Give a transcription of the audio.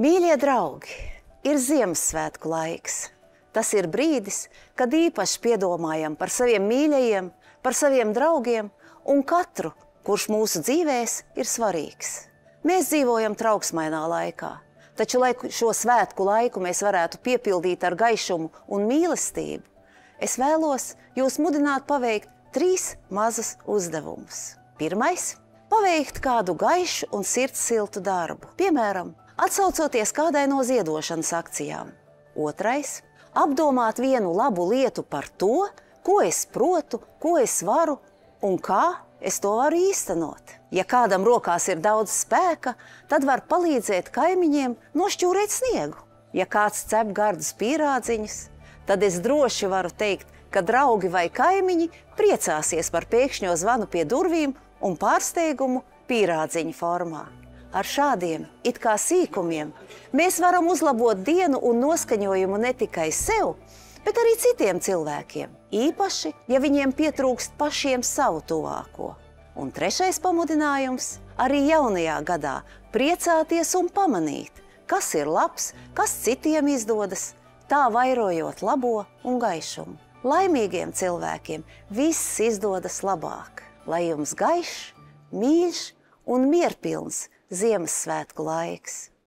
Mīļie draugi, ir Ziemassvētku laiks. Tas ir brīdis, kad īpaši piedomājam par saviem mīļajiem, par saviem draugiem un katru, kurš mūsu dzīvēs ir svarīgs. Mēs dzīvojam trauksmainā laikā, taču, lai šo svētku laiku mēs varētu piepildīt ar gaišumu un mīlestību, es vēlos jūs mudināt paveikt 3 mazus uzdevumus. Pirmais – paveikt kādu gaišu un sirdsiltu darbu, piemēram, atsaucoties kādai no ziedošanas akcijām. Otrais – apdomāt vienu labu lietu par to, ko es protu, ko es varu un kā es to varu īstenot. Ja kādam rokās ir daudz spēka, tad var palīdzēt kaimiņiem nošķūrēt sniegu. Ja kāds cep gardus pīrādziņus, tad es droši varu teikt, ka draugi vai kaimiņi priecāsies par pēkšņo zvanu pie durvīm un pārsteigumu pīrādziņu formā. Ar šādiem it kā sīkumiem mēs varam uzlabot dienu un noskaņojumu ne tikai sev, bet arī citiem cilvēkiem, īpaši, ja viņiem pietrūkst pašiem savu tuvāko. Un trešais pamudinājums – arī jaunajā gadā priecāties un pamanīt, kas ir labs, kas citiem izdodas, tā vairojot labo un gaišumu. Laimīgiem cilvēkiem viss izdodas labāk, lai jums gaišs, mīļš un mierpilns Ziemassvētku laiks.